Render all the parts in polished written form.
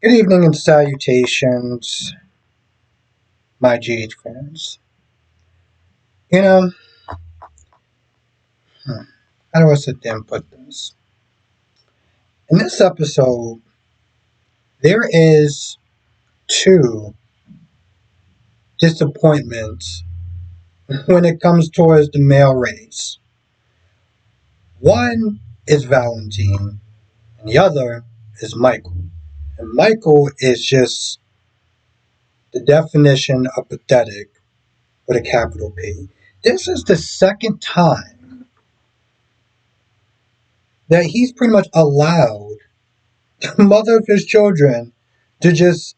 Good evening and salutations, my GH fans. You know, how do I sit there and put this? In this episode, there is two disappointments when it comes towards the male race. One is Valentin, and the other is Michael. And Michael is just the definition of pathetic with a capital P. This is the second time that he's pretty much allowed the mother of his children to just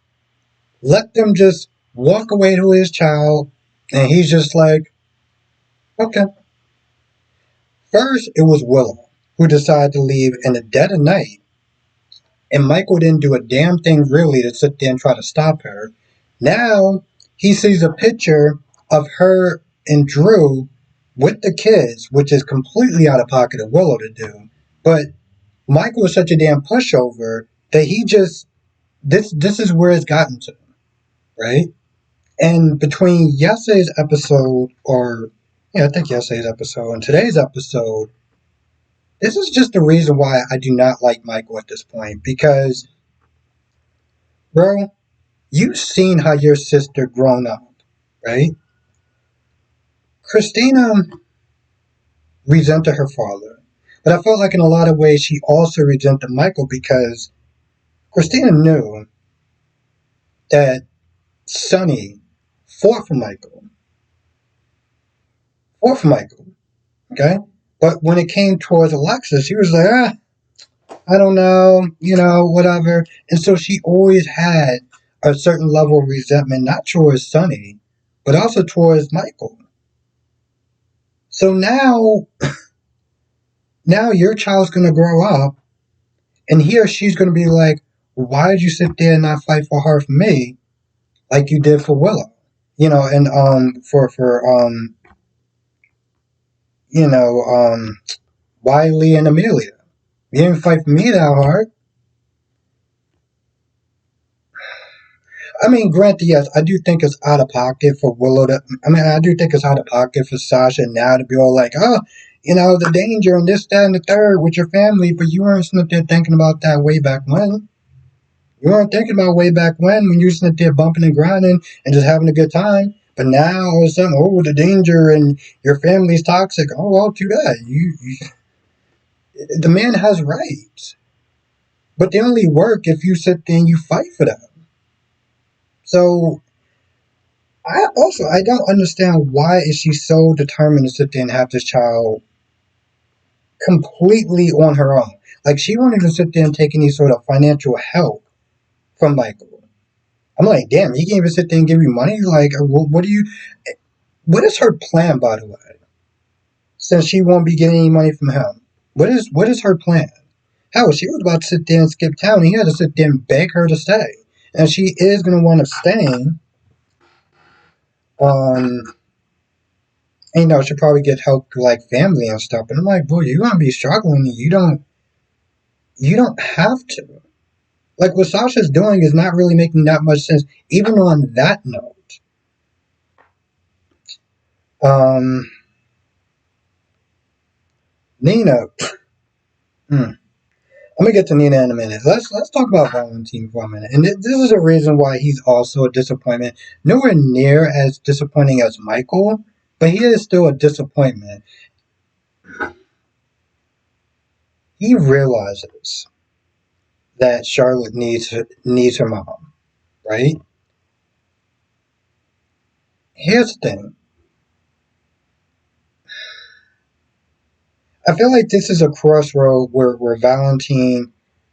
let them just walk away to his child, and he's just like, okay. First, it was Willow who decided to leave in the dead of night, and Michael didn't do a damn thing really to sit there and try to stop her. Now he sees a picture of her and Drew with the kids, which is completely out of pocket of Willow to do. But Michael is such a damn pushover that he just this is where it's gotten to, right? And between yesterday's episode, or yeah, I think yesterday's episode and today's episode, this is just the reason why I do not like Michael at this point. Because, bro, you've seen how your sister grown up, right? Christina resented her father, but I felt like in a lot of ways she also resented Michael because Christina knew that Sonny fought for Michael, okay? But when it came towards Alexis, she was like, I don't know, whatever. And so she always had a certain level of resentment, not towards Sonny, but also towards Michael. So now your child's going to grow up, and he or she's going to be like, why did you sit there and not fight for her for me like you did for Willow? And you know, um, Wiley and Amelia. You didn't fight for me that hard. I mean, granted, yes, I do think it's out of pocket for Willow to. I mean, I do think it's out of pocket for Sasha now to be all like, oh, the danger and this, that, and the third with your family, but you weren't sitting there thinking about that way back when. You weren't thinking about way back when you were sitting there bumping and grinding and just having a good time. But now all of a sudden, oh, the danger and your family's toxic. Oh, well, too bad. The man has rights, but they only work if you sit there and you fight for them. So I don't understand why is she so determined to sit there and have this child completely on her own. Like she wanted to sit there and take any sort of financial help from Michael. I'm like, damn, he can't even sit there and give you money. Like, what do you? What is her plan, by the way? Since she won't be getting any money from him, what is her plan? Hell, she was about to sit there and skip town. He had to sit there and beg her to stay, and she is gonna want to stay. Um, she'll probably get help through like family and stuff. And I'm like, boy, you're gonna be struggling. You don't have to. Like what Sasha's doing is not really making that much sense. Even on that note, um, Nina. I'm gonna get to Nina in a minute. Let's talk about Valentin for a minute. And this is a reason why he's also a disappointment. Nowhere near as disappointing as Michael, but he is still a disappointment. He realizes that Charlotte needs her mom, right? Here's the thing. I feel like this is a crossroad where Valentin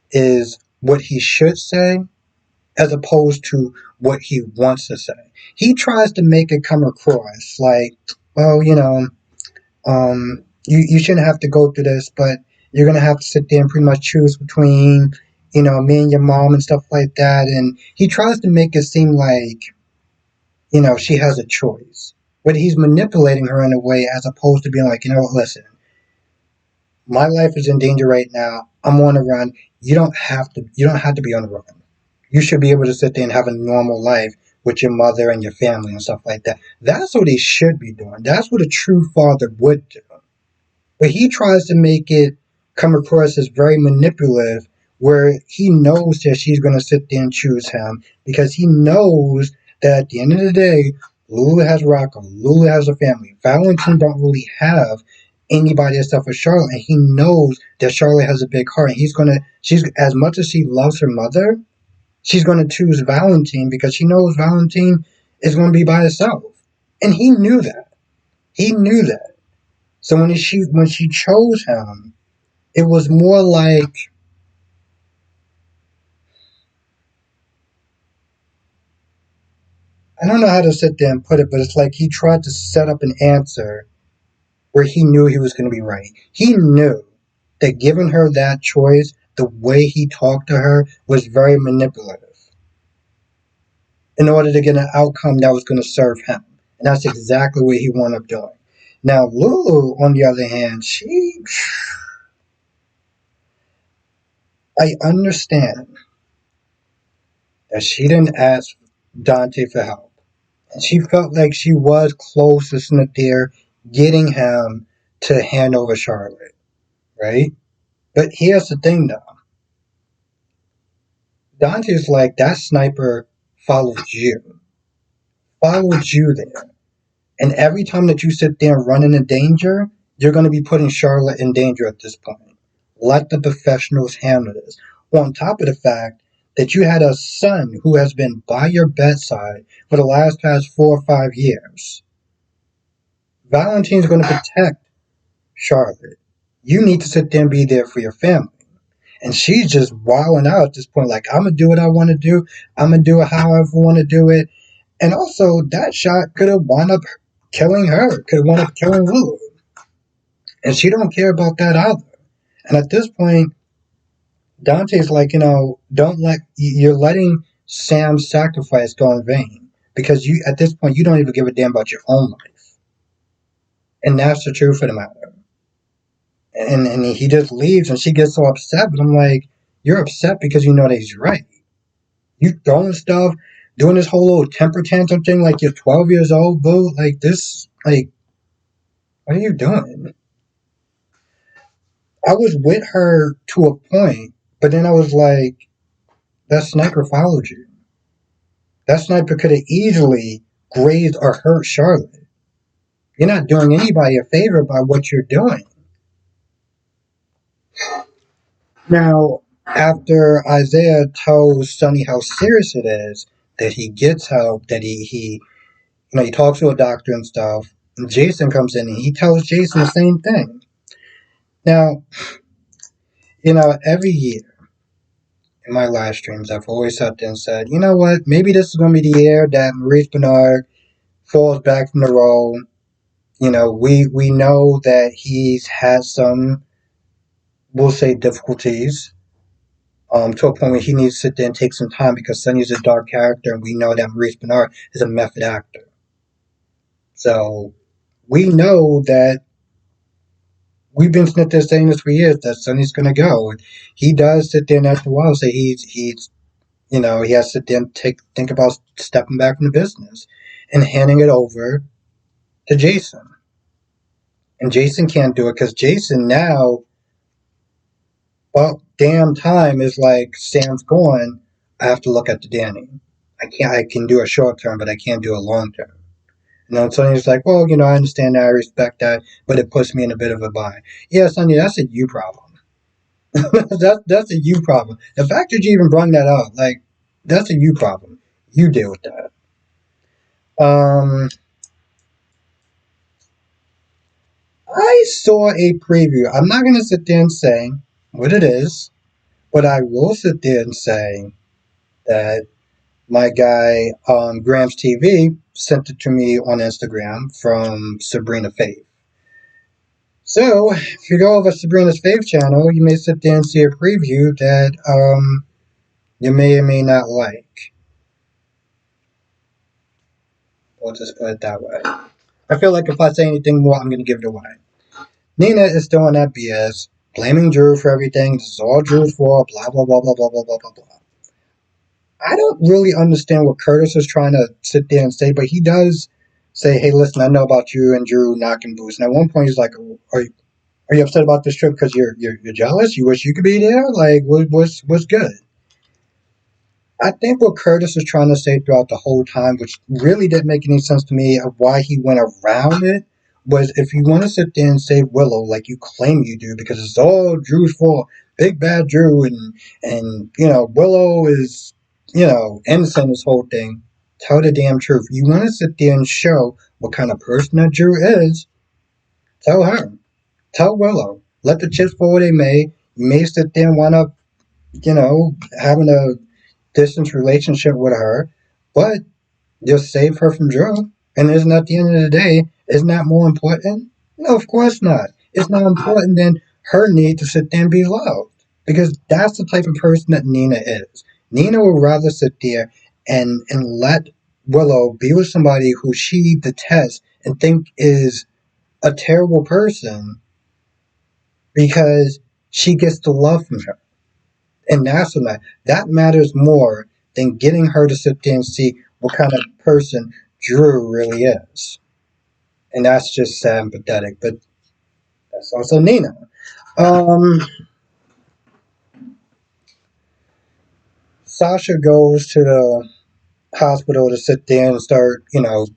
is what he should say as opposed to what he wants to say. He tries to make it come across like, well, you shouldn't have to go through this, but you're gonna have to sit there and pretty much choose between, me and your mom and stuff like that. And he tries to make it seem like, she has a choice. But he's manipulating her in a way as opposed to being like, listen, my life is in danger right now. I'm on a run. You don't have to be on the run. You should be able to sit there and have a normal life with your mother and your family and stuff like that. That's what he should be doing. That's what a true father would do. But he tries to make it come across as very manipulative, where he knows that she's going to sit there and choose him because he knows that at the end of the day, Lulu has Rocco, Lulu has a family. Valentin don't really have anybody except for Charlotte, and he knows that Charlotte has a big heart, and she's as much as she loves her mother, she's gonna choose Valentin because she knows Valentin is gonna be by herself, and he knew that. He knew that. So when she chose him, it was more like, I don't know how to sit there and put it, but it's like he tried to set up an answer where he knew he was going to be right. He knew that giving her that choice, the way he talked to her, was very manipulative in order to get an outcome that was going to serve him. And that's exactly what he wound up doing. Now, Lulu, on the other hand, I understand that she didn't ask Dante for help. And she felt like she was close to Smith there, getting him to hand over Charlotte, right? But here's the thing, though. Dante's like, that sniper followed you there. And every time that you sit there and run into danger, you're going to be putting Charlotte in danger at this point. Let the professionals handle this. On top of the fact that you had a son who has been by your bedside for the last past 4 or 5 years. Valentin's going to protect Charlotte. You need to sit there and be there for your family. And she's just wilding out at this point, like, I'm going to do what I want to do. I'm going to do it however I want to do it. And also, that shot could have wound up killing her, could have wound up killing Lulu. And she don't care about that either. And at this point, Dante's like, you're letting Sam's sacrifice go in vain. Because at this point, you don't even give a damn about your own life. And that's the truth of the matter. And he just leaves, and she gets so upset. But I'm like, you're upset because you know that he's right. You throwing stuff, doing this whole little temper tantrum thing like you're 12 years old, boo. Like this, like, what are you doing? I was with her to a point, but then I was like, that sniper followed you. That sniper could have easily grazed or hurt Charlotte. You're not doing anybody a favor by what you're doing. Now, after Isaiah tells Sonny how serious it is, that he gets help, that he talks to a doctor and stuff, and Jason comes in and he tells Jason the same thing. Now, every year in my live streams, I've always sat there and said, you know what, maybe this is going to be the year that Maurice Bernard falls back from the role. We know that he's had some, we'll say, difficulties to a point where he needs to sit there and take some time because Sonny's a dark character, and we know that Maurice Bernard is a method actor. So we know that we've been sitting there saying this for years that Sonny's going to go. And he does sit there and after a while say he has to sit there and think about stepping back from the business and handing it over to Jason. And Jason can't do it because Jason now, well, damn time is like, Sam's gone. I have to look at the Danny. I can do a short term, but I can't do a long term. And then Sonny's like, well, I understand that, I respect that, but it puts me in a bit of a bind. Yeah, Sonny, that's a you problem. that's a you problem. The fact that you even brought that up, like, that's a you problem. You deal with that. I saw a preview. I'm not going to sit there and say what it is, but I will sit there and say that my guy Grams TV sent it to me on Instagram from Sabrina Faith. So, if you go over Sabrina's Faith channel, you may sit there and see a preview that you may or may not like. We'll just put it that way. I feel like if I say anything more, I'm going to give it away. Nina is still on that BS, blaming Drew for everything. This is all Drew's fault, blah, blah, blah, blah, blah, blah, blah, blah, blah. I don't really understand what Curtis is trying to sit there and say, but he does say, "Hey, listen, I know about you and Drew knocking boots." And at one point, he's like, "Are you upset about this trip because you're jealous? You wish you could be there? Like, what's good?" I think what Curtis is trying to say throughout the whole time, which really didn't make any sense to me of why he went around it, was if you want to sit there and save Willow like you claim you do, because it's all Drew's fault, big bad Drew, and Willow is innocent in this whole thing. Tell the damn truth. You want to sit there and show what kind of person that Drew is. Tell her. Tell Willow. Let the chips fall where they may. You may sit there and wind up, having a distance relationship with her, but just save her from Drew. And isn't at the end of the day, isn't that more important? No, of course not. It's not important than her need to sit there and be loved. Because that's the type of person that Nina is. Nina would rather sit there and let Willow be with somebody who she detests and think is a terrible person because she gets the love from her. And that's what that matters more than getting her to sit there and see what kind of person Drew really is. And that's just sad and pathetic. But that's also Nina. Um, Sasha goes to the hospital to sit there and start,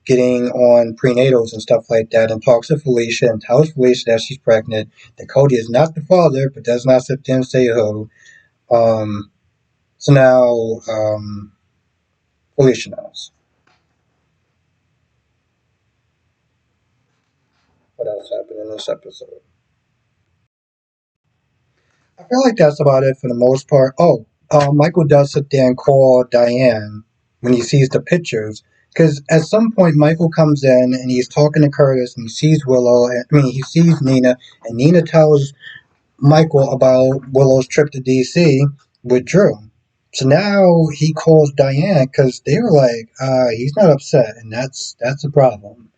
getting on prenatals and stuff like that, and talks to Felicia and tells Felicia that she's pregnant. That Cody is not the father, but does not sit there and say who. So now Felicia knows. What else happened in this episode? I feel like that's about it for the most part. Oh, Michael does sit there and call Diane when he sees the pictures. Because at some point, Michael comes in and he's talking to Curtis and he sees Willow. He sees Nina, and Nina tells Michael about Willow's trip to DC with Drew. So now he calls Diane because they were like, he's not upset, and that's a problem.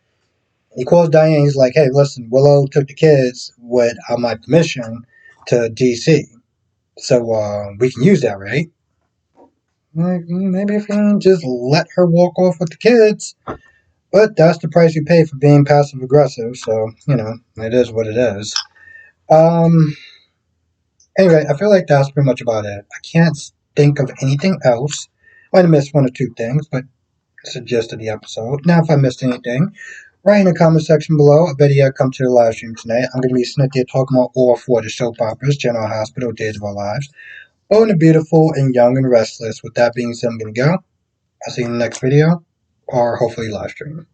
He calls Diane. He's like, "Hey, listen, Willow took the kids without my permission to DC. So we can use that, right?" Maybe if you can just let her walk off with the kids. But that's the price you pay for being passive aggressive. So, it is what it is. Um, anyway, I feel like that's pretty much about it. I can't think of anything else. I might have missed one or two things, but it's the gist of the episode. Now, if I missed anything, write in the comment section below. I bet you come to the live stream tonight. I'm going to be sitting there talking about all four of the soap operas, General Hospital, Days of Our Lives. Oh, and the beautiful and young and restless. With that being said, I'm going to go. I'll see you in the next video, or hopefully live stream.